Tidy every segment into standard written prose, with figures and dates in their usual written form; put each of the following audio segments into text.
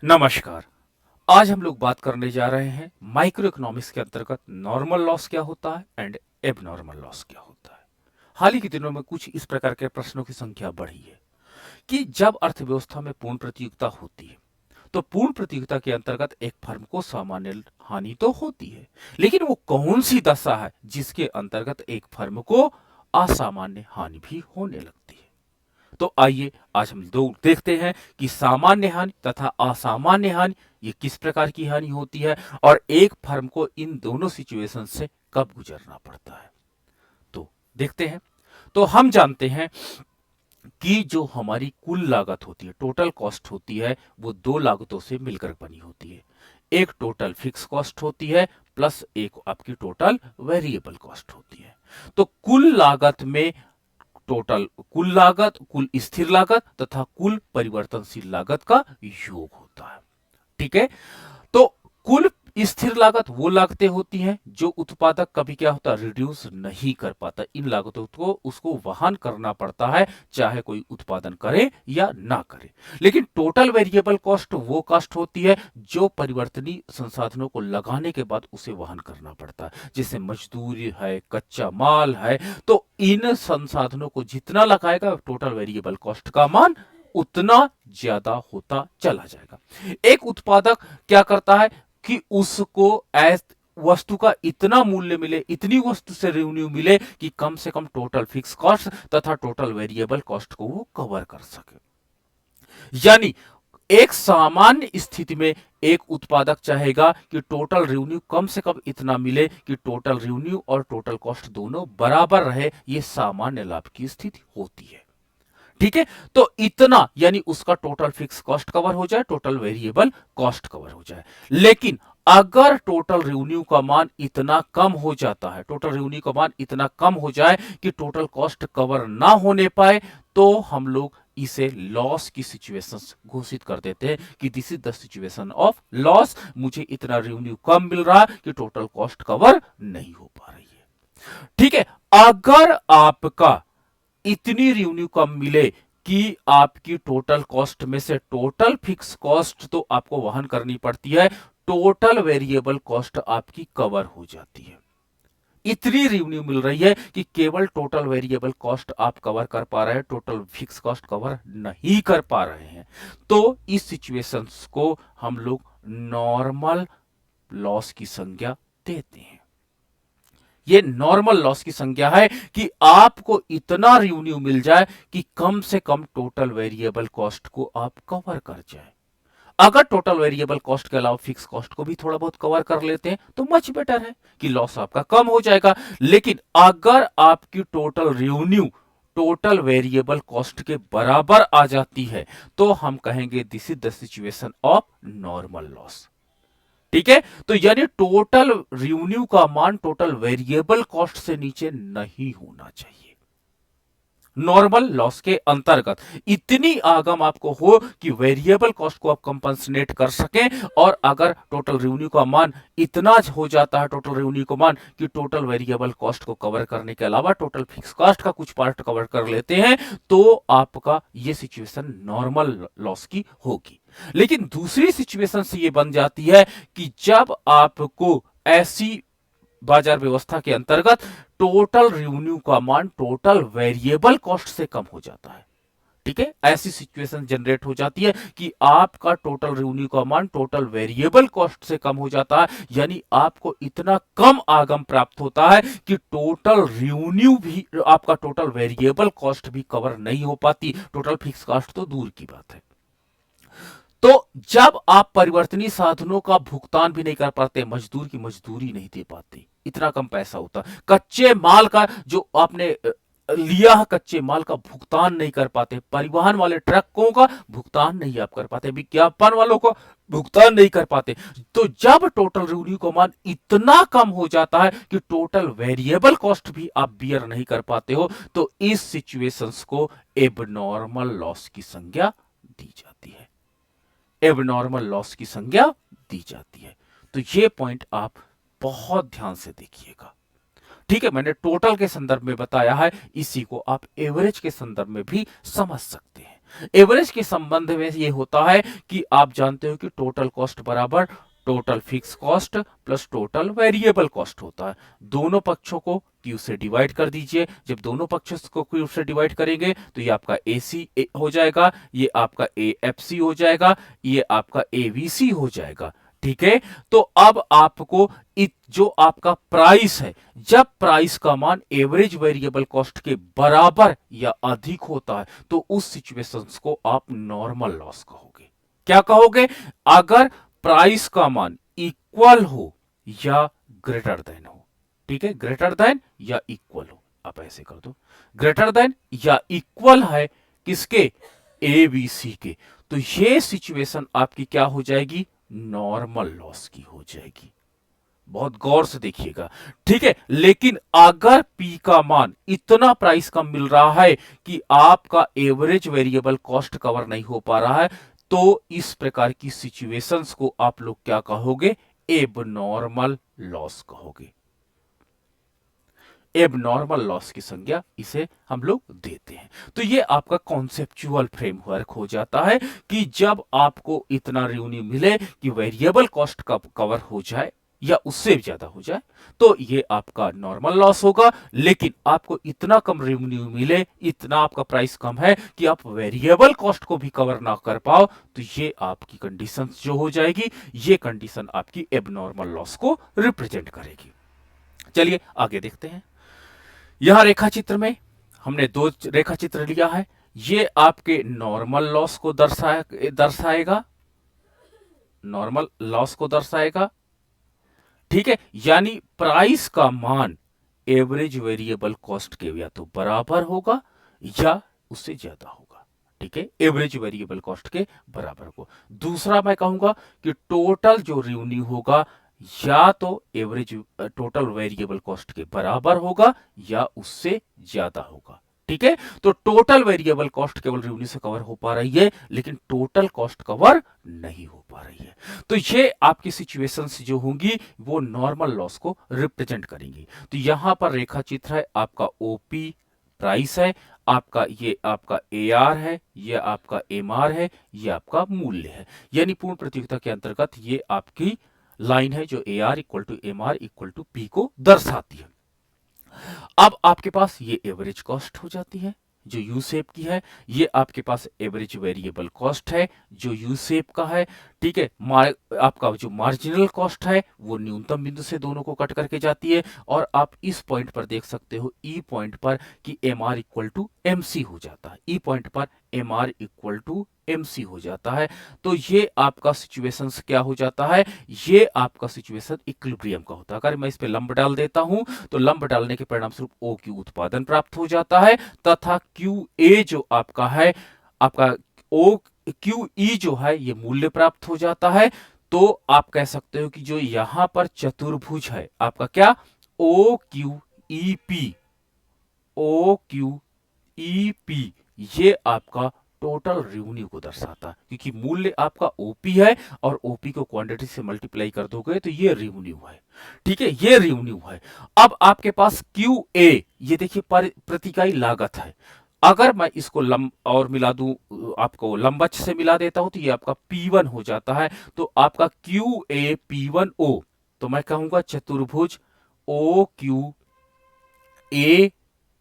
नमस्कार। आज हम लोग बात करने जा रहे हैं माइक्रो इकोनॉमिक्स के अंतर्गत नॉर्मल लॉस क्या होता है एंड एबनॉर्मल लॉस क्या होता है। हाल ही के दिनों में कुछ इस प्रकार के प्रश्नों की संख्या बढ़ी है कि जब अर्थव्यवस्था में पूर्ण प्रतियोगिता होती है तो पूर्ण प्रतियोगिता के अंतर्गत एक फर्म को सामान्य हानि तो होती है, लेकिन वो कौन सी दशा है जिसके अंतर्गत एक फर्म को असामान्य हानि भी होने लगती है। तो आइए आज हम लोग देखते हैं कि सामान्य हानि तथा असामान्य हानि ये किस प्रकार की हानि होती है और एक फर्म को इन दोनों सिचुएशन से कब गुजरना पड़ता है। तो देखते हैं। तो हम जानते हैं कि जो हमारी कुल लागत होती है, टोटल कॉस्ट होती है, वो दो लागतों से मिलकर बनी होती है। एक टोटल फिक्स कॉस्ट होती है प्लस एक आपकी टोटल वेरिएबल कॉस्ट होती है। तो कुल लागत में टोटल कुल लागत, कुल स्थिर लागत तथा कुल परिवर्तनशील लागत का योग होता है। ठीक है। तो कुल स्थिर लागत वो लागतें होती हैं जो उत्पादक कभी क्या होता है रिड्यूस नहीं कर पाता। इन लागतों को उसको वहन करना पड़ता है चाहे कोई उत्पादन करे या ना करे। लेकिन टोटल वेरिएबल कॉस्ट वो कॉस्ट होती है जो परिवर्तनीय संसाधनों को लगाने के बाद उसे वहन करना पड़ता है, जैसे मजदूरी है, कच्चा माल है। तो इन संसाधनों को जितना लगाएगा टोटल वेरिएबल कॉस्ट का मान उतना ज्यादा होता चला जाएगा। एक उत्पादक क्या करता है कि उसको एस वस्तु का इतना मूल्य मिले, इतनी वस्तु से रेवेन्यू मिले कि कम से कम टोटल फिक्स कॉस्ट तथा टोटल वेरिएबल कॉस्ट को वो कवर कर सके। यानी एक सामान्य स्थिति में एक उत्पादक चाहेगा कि टोटल रेवेन्यू कम से कम इतना मिले कि टोटल रेवेन्यू और टोटल कॉस्ट दोनों बराबर रहे। ये सामान्य लाभ की स्थिति होती है। ठीक है। तो इतना यानी उसका टोटल फिक्स कॉस्ट कवर हो जाए, टोटल वेरिएबल कॉस्ट कवर हो जाए। लेकिन अगर टोटल रेवेन्यू का मान इतना कम हो जाता है, टोटल रेवेन्यू का मान इतना कम हो जाए कि टोटल कॉस्ट कवर ना होने पाए, तो हम लोग इसे लॉस की सिचुएशन घोषित कर देते हैं कि this is the situation of loss. मुझे इतना रेवेन्यू कम मिल रहा है कि टोटल कॉस्ट कवर नहीं हो पा रही है। ठीक है। अगर आपका इतनी रेवेन्यू कम मिले कि आपकी टोटल कॉस्ट में से टोटल फिक्स कॉस्ट तो आपको वहन करनी पड़ती है, टोटल वेरिएबल कॉस्ट आपकी कवर हो जाती है। इतनी रेवेन्यू मिल रही है कि केवल टोटल वेरिएबल कॉस्ट आप कवर कर पा रहे हैं, टोटल फिक्स कॉस्ट कवर नहीं कर पा रहे हैं। तो इस सिचुएशंस को हम लोग नॉर्मल लॉस की संज्ञा देते हैं। ये नॉर्मल लॉस की संख्या है कि आपको इतना रेवेन्यू मिल जाए कि कम से कम टोटल वेरिएबल कॉस्ट को आप कवर कर जाए। अगर टोटल वेरिएबल कॉस्ट के अलावा फिक्स कॉस्ट को भी थोड़ा बहुत कवर कर लेते हैं तो मच बेटर है कि लॉस आपका कम हो जाएगा। लेकिन अगर आपकी total revenue total variable cost के बराबर आ जाती है तो हम कहेंगे this is the situation of normal loss. ठीक है। तो यानी टोटल रेवेन्यू का मान टोटल वेरिएबल कॉस्ट से नीचे नहीं होना चाहिए। नॉर्मल लॉस के अंतर्गत इतनी आगम आपको हो कि वेरिएबल कॉस्ट को आप कंपनसेट कर सकें। और अगर टोटल रेवेन्यू का मान इतना हो जाता है, टोटल रेवेन्यू का मान कि टोटल वेरिएबल कॉस्ट को कवर करने के अलावा टोटल फिक्स कॉस्ट का कुछ पार्ट कवर कर लेते हैं, तो आपका ये सिचुएशन नॉर्मल लॉस की होगी। लेकिन दूसरी सिचुएशन से ये बन जाती है कि जब आपको ऐसी बाजार व्यवस्था के अंतर्गत टोटल रेवेन्यू का मान टोटल वेरिएबल कॉस्ट से कम हो जाता है। ठीक है। ऐसी सिचुएशन जनरेट हो जाती है कि आपका टोटल रेवेन्यू का मान टोटल वेरिएबल कॉस्ट से कम हो जाता है। यानी आपको इतना कम आगम प्राप्त होता है कि टोटल रेवेन्यू भी आपका टोटल वेरिएबल कॉस्ट भी कवर नहीं हो पाती, टोटल फिक्स कॉस्ट तो दूर की बात है। तो जब आप परिवर्तनीय साधनों का भुगतान भी नहीं कर पाते, मजदूर की मजदूरी नहीं दे पाते, इतना कम पैसा होता, कच्चे माल का जो आपने लिया है कच्चे माल का भुगतान नहीं कर पाते, परिवहन वाले ट्रकों का भुगतान नहीं आप कर पाते, विज्ञापन वालों को भुगतान नहीं कर पाते। तो जब टोटल रेवेन्यू का मान इतना कम हो जाता है कि टोटल वेरिएबल कॉस्ट भी आप बियर नहीं कर पाते हो, तो इस सिचुएशंस को एबनॉर्मल लॉस की संज्ञा दी जाती है। एबनॉर्मल लॉस की संज्ञा दी जाती है। तो ये पॉइंट आप बहुत ध्यान से देखिएगा। ठीक है। मैंने टोटल के संदर्भ में बताया है, इसी को आप एवरेज के संदर्भ में भी समझ सकते हैं। एवरेज के संबंध में ये होता है कि आप जानते हो कि टोटल कॉस्ट बराबर total fix cost plus total variable cost होता है। दोनों पक्षों को क्यू से डिवाइड कर दीजिए। जब दोनों पक्षों को क्यू से डिवाइड करेंगे तो ये आपका AC हो जाएगा, ये आपका AFC हो जाएगा, ये आपका AVC हो जाएगा। ठीक है, तो अब आपको जो आपका प्राइस है, जब प्राइस का मान एवरेज वेरिएबल कॉस्ट के बराबर या अधिक होता है तो उस सिचुएशंस को आप नॉर्मल लॉस कहोगे। क्या कहोगे? अगर प्राइस का मान इक्वल हो या ग्रेटर देन हो। ठीक है, ग्रेटर देन या इक्वल हो, आप ऐसे कर दो, ग्रेटर देन या इक्वल है किसके? ABC के। तो ये सिचुएशन आपकी क्या हो जाएगी? नॉर्मल लॉस की हो जाएगी। बहुत गौर से देखिएगा। ठीक है, लेकिन अगर P का मान इतना प्राइस कम मिल रहा है कि आपका एवरेज वेरिएबल कॉस्ट कवर नहीं हो पा रहा है, तो इस प्रकार की सिचुएशंस को आप लोग क्या कहोगे? एबनॉर्मल लॉस कहोगे। एबनॉर्मल लॉस की संज्ञा इसे हम लोग देते हैं। तो ये आपका कॉन्सेप्चुअल फ्रेमवर्क हो जाता है कि जब आपको इतना रेवेन्यू मिले कि वेरिएबल कॉस्ट का कवर हो जाए या उससे भी ज्यादा हो जाए, तो ये आपका नॉर्मल लॉस होगा। लेकिन आपको इतना कम रेवेन्यू मिले, इतना आपका प्राइस कम है कि आप वेरिएबल कॉस्ट को भी कवर ना कर पाओ, तो ये आपकी कंडीशन जो हो जाएगी, ये कंडीशन आपकी एबनॉर्मल लॉस को रिप्रेजेंट करेगी। चलिए आगे देखते हैं। यहां रेखा चित्र में हमने दो रेखा चित्र लिया है। ये आपके नॉर्मल लॉस को दर्शाएगा, नॉर्मल लॉस को दर्शाएगा। ठीक है, यानी प्राइस का मान एवरेज वेरिएबल कॉस्ट के या तो बराबर होगा या उससे ज्यादा होगा। ठीक है, एवरेज वेरिएबल कॉस्ट के बराबर होगा। दूसरा मैं कहूंगा कि टोटल जो रेवेन्यू होगा या तो एवरेज टोटल वेरिएबल कॉस्ट के बराबर होगा या उससे ज्यादा होगा। ठीक है, तो टोटल वेरिएबल कॉस्ट केवल रेवेन्यू से कवर हो पा रही है, लेकिन टोटल कॉस्ट कवर नहीं हो पा रही है। तो ये आपकी सिचुएशंस जो होंगी वो नॉर्मल लॉस को रिप्रेजेंट करेंगी। तो यहां पर रेखा चित्र है, आपका OP प्राइस है, आपका ये आपका AR है, ये आपका MR है, ये आपका मूल्य है। यानी पूर्ण प्रतियोगिता के अंतर्गत ये आपकी लाइन है जो AR equal to MR equal to P को दर्शाती है। अब आपके पास ये एवरेज कॉस्ट हो जाती है जो यू शेप की है, ये आपके पास एवरेज वेरिएबल कॉस्ट है जो यू शेप का है। ठीक है, आपका जो मार्जिनल कॉस्ट है वो न्यूनतम बिंदु से दोनों को कट करके जाती है, और आप इस पॉइंट पर देख सकते हो ई पॉइंट पर कि MR इक्वल टू MC हो जाता है। ई पॉइंट पर MR इक्वल टू MC हो जाता है। तो ये आपका सिचुएशंस क्या हो जाता है? ये आपका सिचुएशन इक्विलिब्रियम का होता है। अगर मैं इस पे लंब डाल देता हूं तो लंब डालने के परिणाम स्वरूप OQ उत्पादन प्राप्त हो जाता है, तथा QA जो आपका है, आपका QE जो है ये मूल्य प्राप्त हो जाता है। तो आप कह सकते हो कि जो यहां पर चतुर्भुज है आपका क्या? OQEP, OQEP ये आपका टोटल रेवेन्यू को दर्शाता है, क्योंकि मूल्य आपका OP है और OP को क्वांटिटी से मल्टीप्लाई कर दोगे तो ये रेवेन्यू है। ठीक है, ये रेवेन्यू है। अब आपके पास QA, ये देखिए प्रति इकाई लागत है। अगर मैं इसको लंब और मिला दूं, आपको लंबच से मिला देता हूं, तो ये आपका P1 हो जाता है। तो आपका QA P1O, तो मैं कहूंगा चतुर्भुज OQA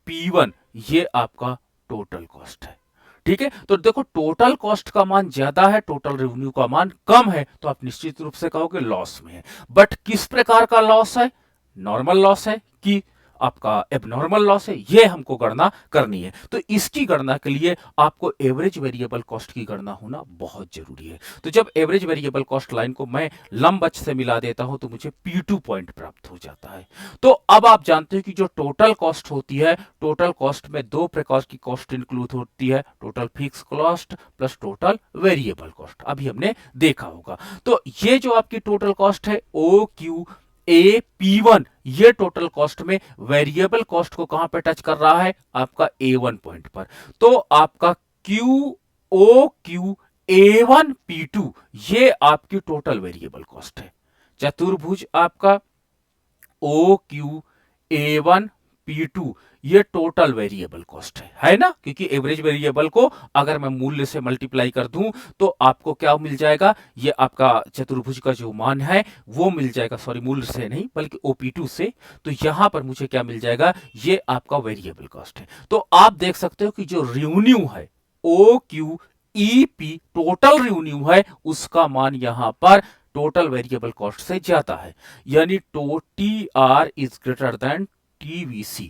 P1 ये आपका टोटल कॉस्ट है। ठीक है, तो देखो टोटल कॉस्ट का मान ज्यादा है, टोटल रेवेन्यू का मान कम है, तो आप निश्चित रूप से कहोगे लॉस में है। बट किस प्रकार का लॉस है? नॉर्मल लॉस है कि आपका एबनॉर्मल लॉस है, ये हमको गणना करनी है। तो इसकी गणना के लिए आपको एवरेज वेरिएबल कॉस्ट की गणना होना बहुत जरूरी है। तो जब एवरेज वेरिएबल कॉस्ट लाइन को मैं लंबच से मिला देता हूं तो मुझे P2 पॉइंट प्राप्त हो जाता है। तो अब आप जानते हो कि जो टोटल कॉस्ट होती है, टोटल कॉस्ट में दो प्रकार की कॉस्ट इंक्लूड होती है, total fix cost plus total variable cost, अभी हमने देखा होगा। तो ये जो आपकी टोटल कॉस्ट है OQAP1, ये टोटल कॉस्ट में वेरिएबल कॉस्ट को कहां पे टच कर रहा है? आपका A1 पॉइंट पर। तो आपका OQA1P2 ये आपकी टोटल वेरिएबल कॉस्ट है। चतुर्भुज आपका OQA1 P2 ये टोटल वेरिएबल कॉस्ट है ना, क्योंकि एवरेज वेरिएबल को अगर मैं मूल्य से मल्टीप्लाई कर दूं तो आपको क्या मिल जाएगा, ये आपका चतुर्भुज का जो मान है वो मिल जाएगा, सॉरी मूल्य से नहीं बल्कि OP2 से। तो यहां पर मुझे क्या मिल जाएगा, ये आपका वेरिएबल कॉस्ट है। तो आप देख सकते हो कि जो रेवेन्यू है OQEP टोटल रेवेन्यू है, उसका मान यहां पर टोटल वेरिएबल कॉस्ट से ज्यादा है, यानी TR is greater than TVC।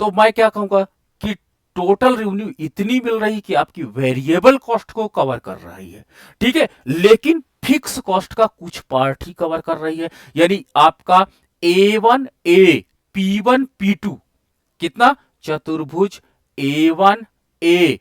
तो मैं क्या कहूंगा कि टोटल रेवेन्यू इतनी मिल रही कि आपकी वेरिएबल कॉस्ट को कवर कर रही है, ठीक है, लेकिन फिक्स कॉस्ट का कुछ पार्ट ही कवर कर रही है। यानी आपका A1A P1 P2 कितना, चतुर्भुज A1A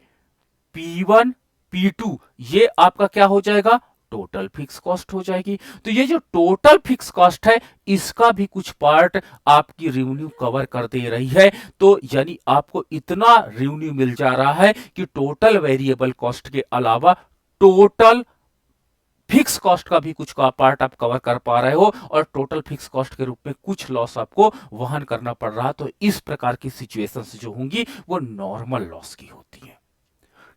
P1 P2 ये आपका क्या हो जाएगा, टोटल फिक्स कॉस्ट हो जाएगी। तो ये जो टोटल फिक्स कॉस्ट है इसका भी कुछ पार्ट आपकी रेवेन्यू कवर कर दे रही है। तो यानी आपको इतना रेवेन्यू मिल जा रहा है कि टोटल वेरिएबल कॉस्ट के अलावा टोटल फिक्स कॉस्ट का भी कुछ का पार्ट आप कवर कर पा रहे हो, और टोटल फिक्स कॉस्ट के रूप में कुछ लॉस आपको वहन करना पड़ रहा। तो इस प्रकार की सिचुएशंस जो होंगी वो नॉर्मल लॉस की होती है,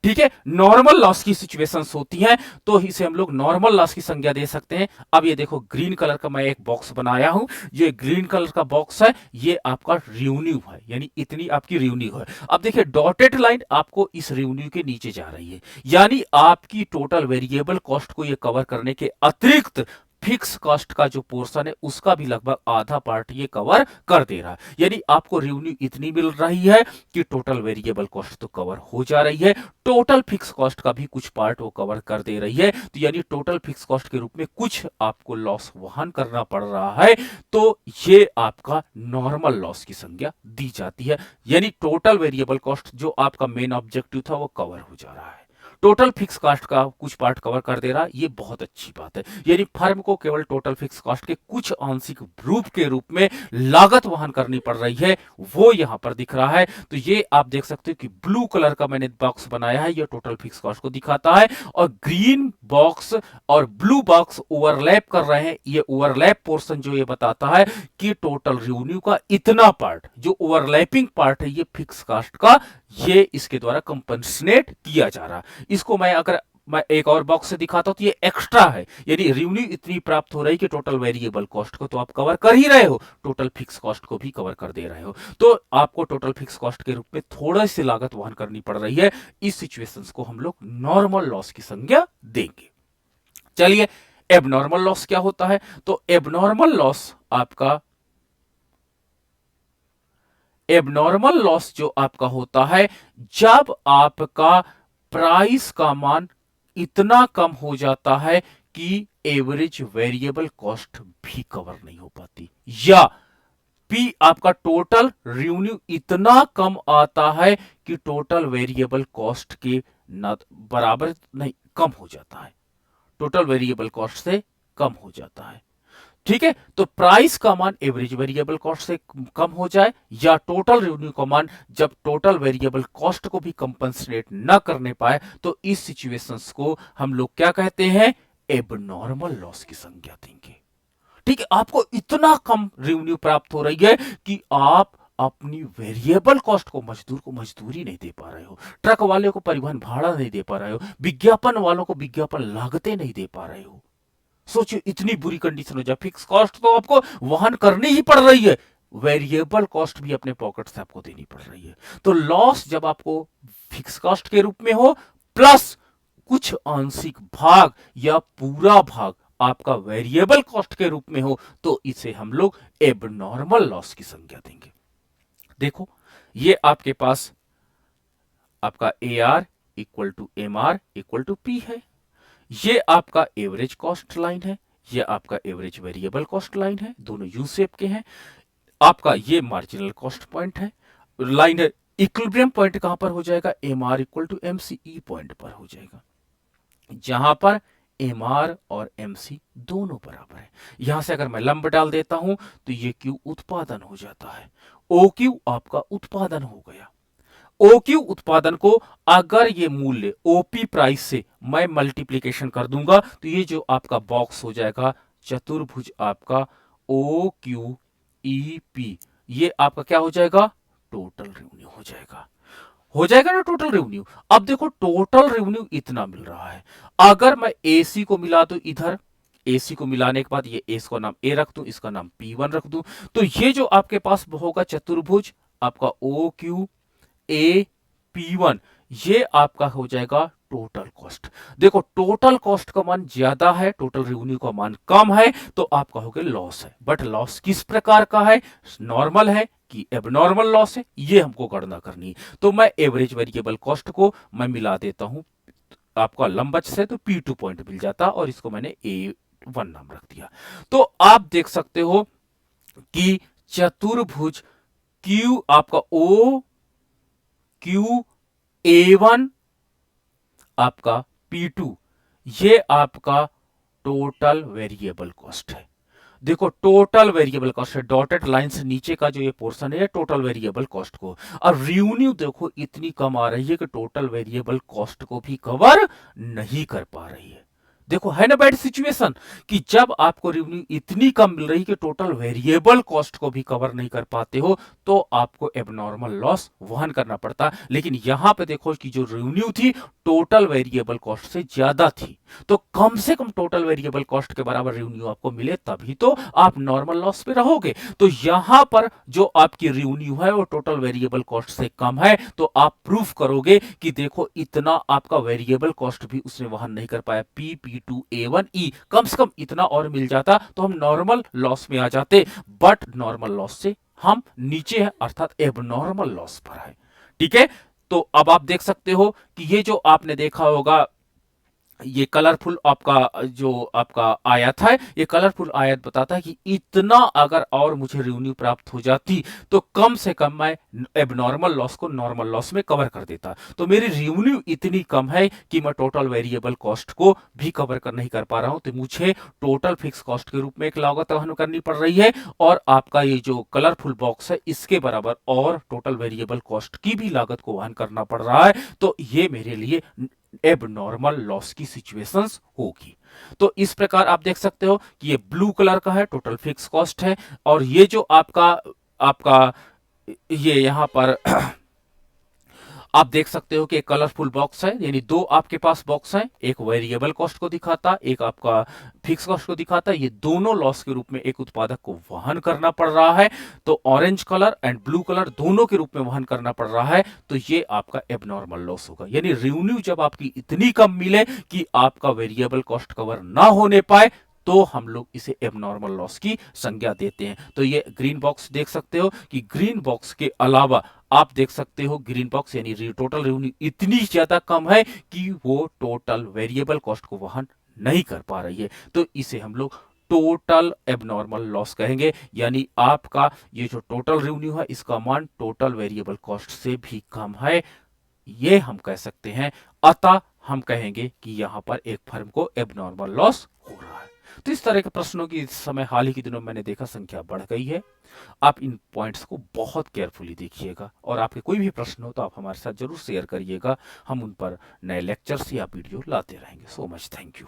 ठीक है, नॉर्मल लॉस की सिचुएशंस होती हैं, तो इसे हम लोग नॉर्मल लॉस की संज्ञा दे सकते हैं। अब ये देखो ग्रीन कलर का मैं एक बॉक्स बनाया हूं, ये ग्रीन कलर का बॉक्स है, ये आपका रेवेन्यू है, यानी इतनी आपकी रेवेन्यू है। अब देखिए डॉटेड लाइन आपको इस रेवेन्यू के नीचे जा रही है, यानी आपकी टोटल वेरिएबल कॉस्ट को ये कवर करने के अतिरिक्त फिक्स कॉस्ट का जो पोर्शन है उसका भी लगभग आधा पार्ट ये कवर कर दे रहा है। यानी आपको रेवेन्यू इतनी मिल रही है कि टोटल वेरिएबल कॉस्ट तो कवर हो जा रही है, टोटल फिक्स कॉस्ट का भी कुछ पार्ट वो कवर कर दे रही है। तो यानी टोटल फिक्स कॉस्ट के रूप में कुछ आपको लॉस वहन करना पड़ रहा है, तो ये आपका नॉर्मल लॉस की संज्ञा दी जाती है। यानी टोटल वेरिएबल कॉस्ट जो आपका मेन ऑब्जेक्टिव था वो कवर हो जा रहा है, टोटल फिक्स कॉस्ट का कुछ पार्ट कवर कर दे रहा, ये बहुत अच्छी बात है। यानी फर्म को केवल टोटल फिक्स कॉस्ट के कुछ आंशिक रूप के रूप में लागत वहन करनी पड़ रही है, वो यहां पर दिख रहा है। तो ये आप देख सकते हो कि ब्लू कलर का मैंने बॉक्स बनाया है, ये टोटल फिक्स कॉस्ट को दिखाता है, और ग्रीन बॉक्स और ब्लू बॉक्स ओवरलैप कर रहे हैं। ये ओवरलैप पोर्शन जो ये बताता है कि टोटल रेवेन्यू का इतना पार्ट, जो ओवरलैपिंग पार्ट है ये फिक्स कॉस्ट का, ये इसके द्वारा कंपनसेट किया जा रहा है। इसको मैं एक और बॉक्स से दिखाता हूं तो ये एक्स्ट्रा है, यानी रेवेन्यू इतनी प्राप्त हो रही कि टोटल वेरिएबल कॉस्ट को तो आप कवर कर ही रहे हो, टोटल फिक्स कॉस्ट को भी कवर कर दे रहे हो, तो आपको टोटल फिक्स कॉस्ट के रूप में थोड़ा सी लागत वहन करनी पड़ रही है। इस सिचुएशंस को हम लोग नॉर्मल लॉस की संज्ञा देंगे। चलिए एबनॉर्मल लॉस क्या होता है, तो एबनॉर्मल लॉस आपका, एबनॉर्मल लॉस जो आपका होता है जब आपका प्राइस का मान इतना कम हो जाता है कि एवरेज वेरिएबल कॉस्ट भी कवर नहीं हो पाती, या पी आपका टोटल रेवेन्यू इतना कम आता है कि टोटल वेरिएबल कॉस्ट के न बराबर नहीं, कम हो जाता है, टोटल वेरिएबल कॉस्ट से कम हो जाता है, ठीक है। तो प्राइस का मान एवरेज वेरिएबल कॉस्ट से कम हो जाए, या टोटल रेवेन्यू का मान जब टोटल वेरिएबल कॉस्ट को भी कंपनसेट न करने पाए, तो इस सिचुएशंस को हम लोग क्या कहते हैं, एबनॉर्मल लॉस की संज्ञा देंगे, ठीक है। आपको इतना कम रेवेन्यू प्राप्त हो रही है कि आप अपनी वेरिएबल कॉस्ट को, मजदूर को मजदूरी नहीं दे पा रहे हो, ट्रक वाले को परिवहन भाड़ा नहीं दे पा रहे हो, विज्ञापन वालों को विज्ञापन लागतें नहीं दे पा रहे हो। सोचिए इतनी बुरी कंडीशन हो जाए, फिक्स कॉस्ट तो आपको वहन करनी ही पड़ रही है, वेरिएबल कॉस्ट भी अपने पॉकेट से आपको देनी पड़ रही है। तो लॉस जब आपको फिक्स कॉस्ट के रूप में हो प्लस कुछ आंशिक भाग या पूरा भाग आपका वेरिएबल कॉस्ट के रूप में हो, तो इसे हम लोग एबनॉर्मल लॉस की संज्ञा देंगे। देखो ये आपके पास आपका AR equal to MR equal to P है, ये आपका एवरेज कॉस्ट लाइन है, ये आपका एवरेज वेरिएबल कॉस्ट लाइन है, दोनों यू शेप के हैं। आपका ये मार्जिनल कॉस्ट पॉइंट है, लाइन है। इक्विलिब्रियम पॉइंट कहां पर हो जाएगा, MR equal to MCE point पर हो जाएगा, जहां पर MR और MC दोनों बराबर है। यहां से अगर मैं लंब डाल देता हूं तो ये Q उत्पादन हो जाता है, OQ आपका उत्पादन हो गया। OQ उत्पादन को अगर ये मूल्य OP प्राइस से मैं मल्टीप्लीकेशन कर दूंगा तो ये जो आपका बॉक्स हो जाएगा चतुर्भुज आपका OQEP, ये आपका क्या हो जाएगा, टोटल रेवेन्यू हो जाएगा ना टोटल रेवेन्यू। अब देखो टोटल रेवेन्यू इतना मिल रहा है, अगर मैं एसी को मिला दूं इधर, एसी को मिलाने के बाद ये एस का नाम ए रख दूं, इसका नाम P1 रख दूं, तो ये जो आपके पास होगा चतुर्भुज आपका OQAP1, ये आपका हो जाएगा टोटल कॉस्ट। देखो टोटल कॉस्ट का मान ज्यादा है, टोटल रेवेन्यू का मान कम है, तो आप कहोगे लॉस है। बट लॉस किस प्रकार का है, नॉर्मल है कि एबनॉर्मल लॉस है, ये हमको गणना करनी है। तो मैं एवरेज वेरिएबल कॉस्ट को मैं मिला देता हूं आपका लंबच से, तो P2 पॉइंट मिल जाता और इसको मैंने A1 नाम रख दिया। तो आप देख सकते हो कि चतुर्भुज Q आपका OQA1 आपका P2, ये आपका टोटल वेरिएबल कॉस्ट है। देखो टोटल वेरिएबल कॉस्ट है, डॉटेड लाइन से नीचे का जो ये पोर्शन है टोटल वेरिएबल कॉस्ट को। और रेवेन्यू देखो इतनी कम आ रही है कि टोटल वेरिएबल कॉस्ट को भी कवर नहीं कर पा रही है। देखो है ना बैड सिचुएशन कि जब आपको रेवेन्यू इतनी कम मिल रही है कि टोटल वेरिएबल कॉस्ट को भी कवर नहीं कर पाते हो, तो आपको एबनॉर्मल लॉस वहन करना पड़ता। लेकिन यहां पे देखो कि जो रेवेन्यू थी टोटल वेरिएबल कॉस्ट से ज्यादा थी, तो कम से कम टोटल वेरिएबल कॉस्ट के बराबर रेवेन्यू आपको मिले तभी तो आप नॉर्मल लॉस पे रहोगे। तो यहां पर जो आपकी रेवेन्यू है वो टोटल वेरिएबल कॉस्ट से कम है, तो आप प्रूफ करोगे कि देखो इतना आपका वेरिएबल कॉस्ट भी उसने वहन नहीं कर पाया। P2A1E कम से कम इतना और मिल जाता तो हम नॉर्मल लॉस में आ जाते, बट नॉर्मल लॉस से हम नीचे हैं, अर्थात एबनॉर्मल लॉस पर है। ठीक है, तो अब आप देख सकते हो कि ये जो आपने देखा होगा ये कलरफुल आपका जो आपका आयत है, ये कलरफुल आयत बताता है कि इतना अगर और मुझे रेवेन्यू प्राप्त हो जाती तो कम से कम मैं एबनॉर्मल लॉस को नॉर्मल लॉस में कवर कर देता। तो मेरी रेवेन्यू इतनी कम है कि मैं टोटल वेरिएबल कॉस्ट को भी कवर कर नहीं कर पा रहा हूं, तो मुझे टोटल फिक्स कॉस्ट के रूप में एक लागत वहन करनी पड़ रही है, और आपका ये जो कलरफुल बॉक्स है इसके बराबर और टोटल वेरिएबल कॉस्ट की भी लागत को वहन करना पड़ रहा है। तो ये मेरे लिए एबनॉर्मल लॉस की सिचुएशंस होगी। तो इस प्रकार आप देख सकते हो कि ये ब्लू कलर का है, टोटल फिक्स कॉस्ट है, और ये जो आपका आपका ये यहां पर आप देख सकते हो कि एक कलरफुल बॉक्स है, यानी दो आपके पास बॉक्स हैं, एक वेरिएबल कॉस्ट को दिखाता, एक आपका फिक्स कॉस्ट को दिखाता है। ये दोनों लॉस के रूप में एक उत्पादक को वहन करना पड़ रहा है, तो orange colour and blue colour दोनों के रूप में वहन करना पड़ रहा है, तो ये आपका एबनॉर्मल लॉस होगा। यानी रेवेन्यू जब आपकी इतनी कम मिले कि आपका वेरिएबल कॉस्ट कवर ना होने पाए, तो हम लोग इसे एबनॉर्मल लॉस की संज्ञा देते हैं। तो ये ग्रीन बॉक्स देख सकते हो कि ग्रीन बॉक्स के अलावा आप देख सकते हो ग्रीन बॉक्स यानी टोटल रेवेन्यू इतनी ज्यादा कम है कि वो टोटल वेरिएबल कॉस्ट को वहन नहीं कर पा रही है, तो इसे हम लोग टोटल एबनॉर्मल लॉस कहेंगे। यानी आपका ये जो टोटल रेवेन्यू है इसका मान टोटल वेरिएबल कॉस्ट से भी कम है, ये हम कह सकते हैं। अतः हम कहेंगे कि यहां पर एक फर्म को एबनॉर्मल लॉस हो रहा है। तो इस तरह के प्रश्नों की इस समय हाल ही के दिनों मैंने देखा संख्या बढ़ गई है। आप इन पॉइंट्स को बहुत केयरफुली देखिएगा, और आपके कोई भी प्रश्न हो तो आप हमारे साथ जरूर शेयर करिएगा। हम उन पर नए लेक्चर्स या वीडियो लाते रहेंगे। So much, thank you.